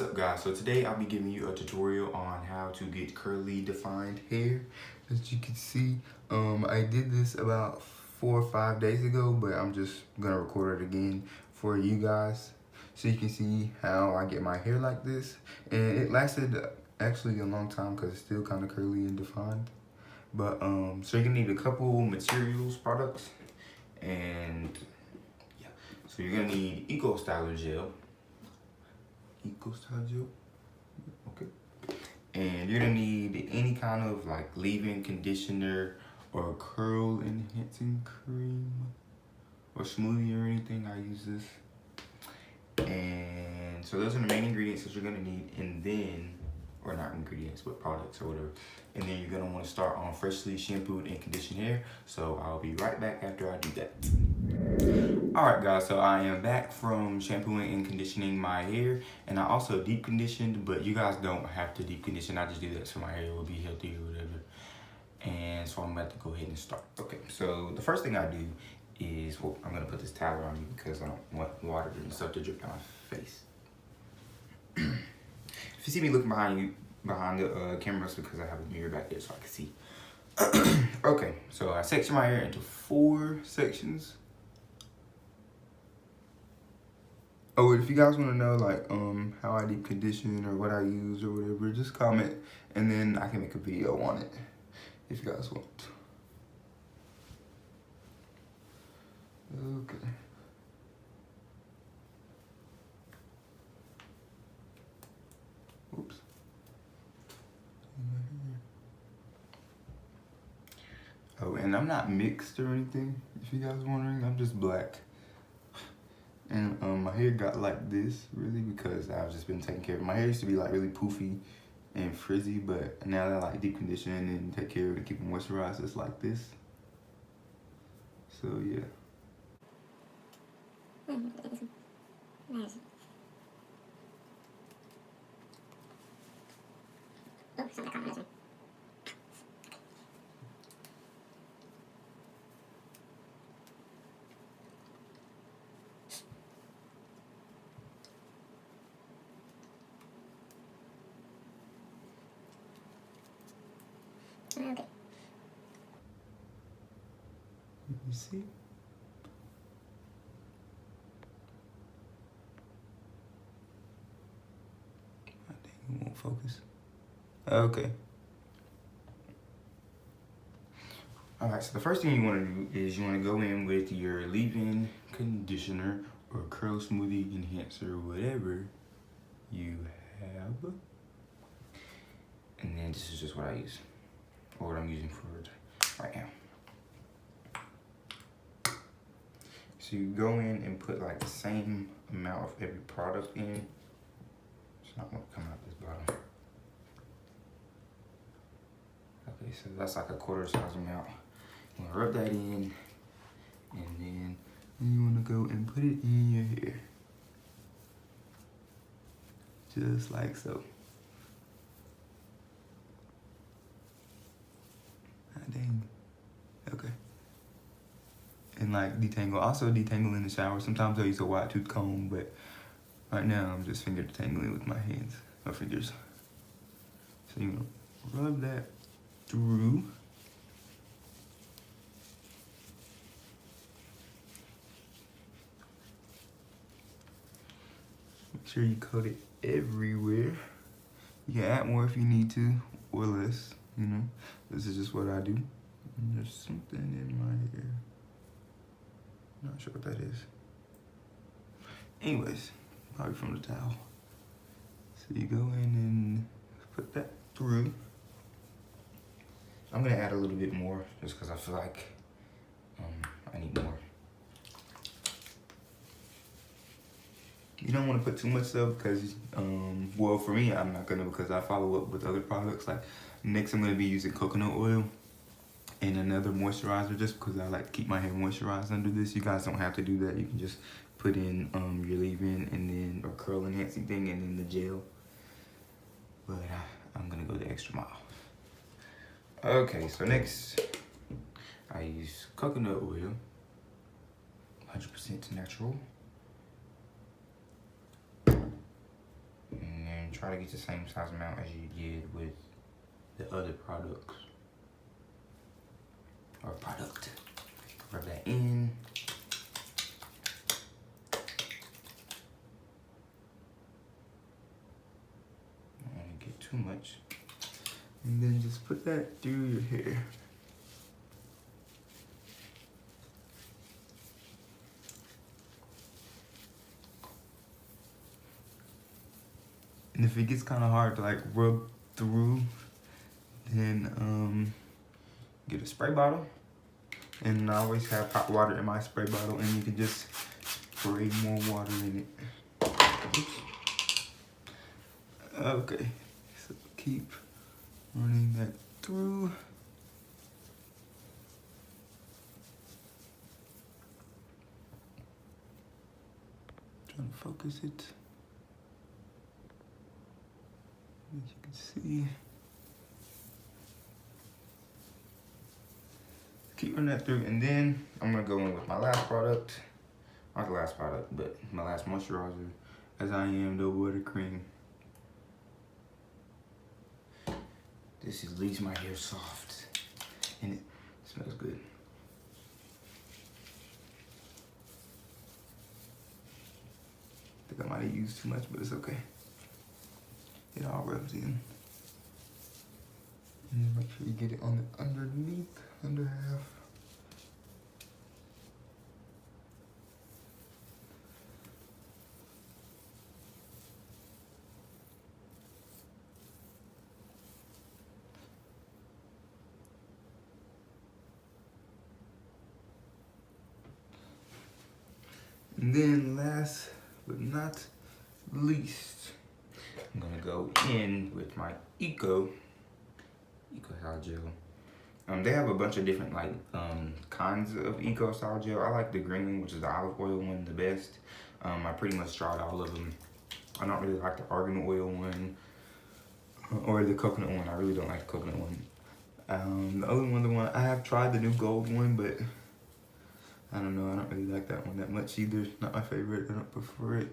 What's up guys? So today I'll be giving you a tutorial on how to get curly defined hair. As you can see, I did this about 4 or 5 days ago, but I'm just gonna record it again for you guys so you can see how I get my hair like this. And it lasted actually a long time because it's still kind of curly and defined. But so you're gonna need a couple materials, products, and yeah. So you're gonna need Eco Styler gel. Okay. And you're gonna need any kind of like leave-in conditioner or curl enhancing cream or smoothie or anything. I use this. And so those are the main ingredients that you're gonna need, and then, or not ingredients, but products or whatever. And then you're gonna wanna start on freshly shampooed and conditioned hair. So I'll be right back after I do that. All right guys, so I am back from shampooing and conditioning my hair, and I also deep conditioned, but you guys don't have to deep condition. I just do that so my hair will be healthy or whatever. And so I'm about to go ahead and start. Okay, so the first thing I do is, well, I'm gonna put this towel on me because I don't want water and stuff to drip down my face. If you see me looking behind the camera, it's because I have a mirror back there so I can see. Okay, so I section my hair into 4 sections. Oh, if you guys want to know like how I deep condition or what I use or whatever, just comment and then I can make a video on it if you guys want. Okay. Oops. Oh, and I'm not mixed or anything, if you guys are wondering. I'm just black. And my hair got like this really because I've just been taking care of it. My hair used to be like really poofy and frizzy, but now that I like deep condition and take care of it, keep it moisturized, it's like this. So yeah. Okay. You see? I think it won't focus. Okay. Alright, so the first thing you want to do is you want to go in with your leave-in conditioner or curl smoothie enhancer, whatever you have. And then this is just what I use, or what I'm using for right now. So you go in and put like the same amount of every product in. It's not gonna come out this bottom. Okay, so that's like a quarter size amount. You wanna rub that in, and then you wanna go and put it in your hair. Just like so. Dang. Okay. And like detangle, also detangle in the shower. Sometimes I use a wide tooth comb, but right now I'm just finger detangling with my hands or fingers. So you're gonna rub that through. Make sure you coat it everywhere. You can add more if you need to, or less, you know. This is just what I do. And there's something in my hair. Not sure what that is. Anyways, probably from the towel. So you go in and put that through. I'm gonna add a little bit more just because I feel like I need more. You don't want to put too much stuff because, well, for me, I'm not gonna, because I follow up with other products. Like next, I'm gonna be using coconut oil and another moisturizer, just because I like to keep my hair moisturized under this. You guys don't have to do that. You can just put in your leave-in and then a curl enhancing thing and then the gel. But I'm gonna go the extra mile. Okay, so next I use coconut oil, 100% natural. And try to get the same size amount as you did with the other products. Or product. Rub that in. Don't want to get too much. And then just put that through your hair. And if it gets kind of hard to like rub through, then get a spray bottle. And I always have hot water in my spray bottle, and you can just spray more water in it. Oops. Okay, so keep running that through. Trying to focus it. As you can see. Keep running that through, and then I'm gonna go in with my last product. Not the last product, but my last moisturizer, as I am the buttercream. This leaves my hair soft, and it smells good. I think I might have used too much, but it's okay. It all rubs in. And make sure you get it on the underneath, under half. And then last but not least, I'm gonna go in with my Eco Style Gel. They have a bunch of different like kinds of Eco Style Gel. I like the green one, which is the olive oil one, the best. I pretty much tried all of them. I don't really like the argan oil one or the coconut one. I really don't like the coconut one. The one I have tried the new gold one, but I don't know, I don't really like that one that much either. It's not my favorite, I don't prefer it.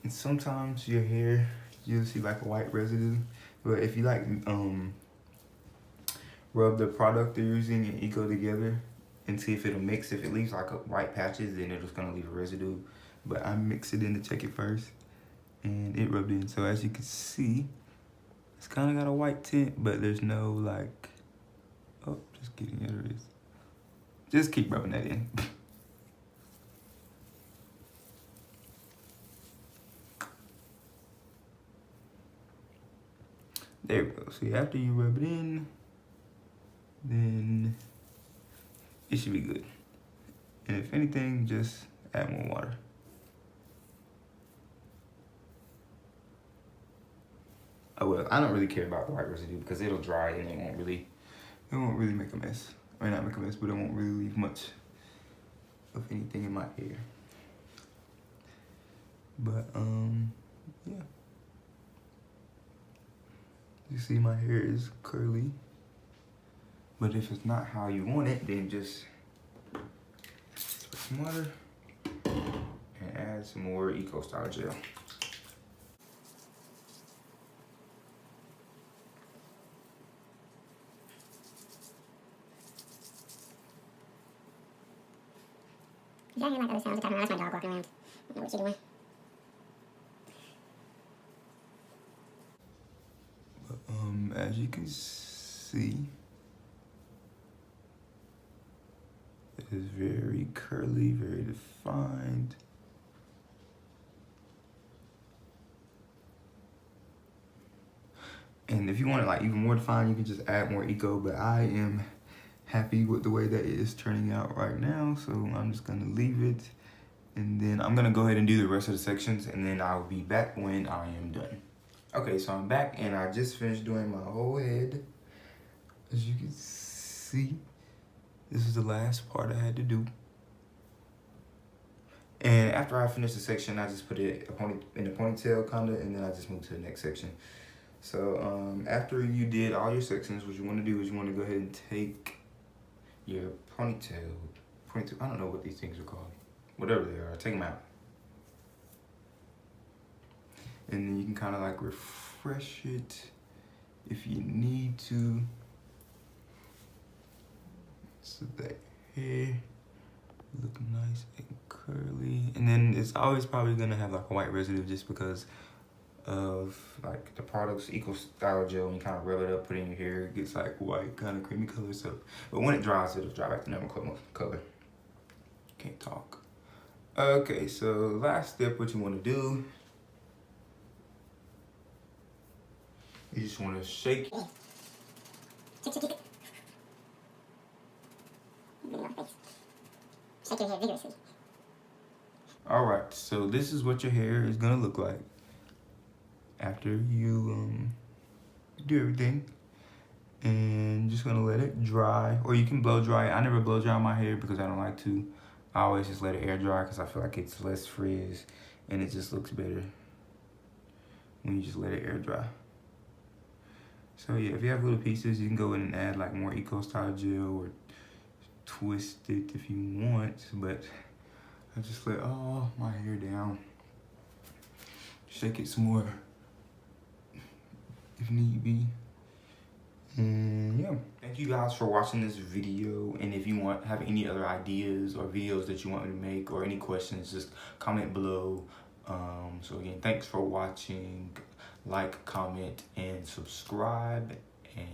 And sometimes your hair, you'll see like a white residue. But if you like rub the product they're using and Eco together and see if it'll mix. If it leaves like a white patches, then it's gonna leave a residue. But I mix it in to check it first, and it rubbed in. So as you can see, it's kind of got a white tint, but there's no like, oh, just kidding, it is. Just keep rubbing that in. There we go. See, after you rub it in, then it should be good. And if anything, just add more water. Oh well, I don't really care about the white residue because it'll dry and it won't really make a mess. I mean, not make a mess, but it won't really leave much of anything in my hair. But yeah. You see my hair is curly. But if it's not how you want it, then just put some water and add some more Eco Style Gel. Yeah, I hear like other sounds. That's my dog walking around. I don't know what she's doing. But, as you can see, it is very curly, very defined. And if you want it like even more defined, you can just add more Eco, but I am happy with the way that it is turning out right now, so I'm just gonna leave it, and then I'm gonna go ahead and do the rest of the sections, and then I'll be back when I am done. Okay, so I'm back, and I just finished doing my whole head. As you can see, this is the last part I had to do. And after I finished the section, I just put it in a ponytail kinda, and then I just moved to the next section. So after you did all your sections, what you wanna do is you wanna go ahead and take your ponytail, I don't know what these things are called. Whatever they are, take them out. and then you can kind of like refresh it if you need to. So that hair look nice and curly, and then it's always probably gonna have like a white residue just because of like the product's Eco Style Gel. When you kind of rub it up, put it in your hair, it gets like white, kind of creamy color. So, but when it dries, it'll dry back to normal color. Can't talk. Okay, so last step, what you want to do, you just want to shake. Shake your hair vigorously. All right, so this is what your hair is gonna look like after you do everything, and just gonna let it dry, or you can blow dry it. I never blow dry my hair because I don't like to. I always just let it air dry because I feel like it's less frizz and it just looks better when you just let it air dry. So yeah, if you have little pieces, you can go in and add like more Eco Style Gel or twist it if you want, but I just let all my hair down. Shake it some more if need be. And yeah, thank you guys for watching this video, and if you have any other ideas or videos that you want me to make or any questions, just comment below. So again, thanks for watching. Like, comment, and subscribe, and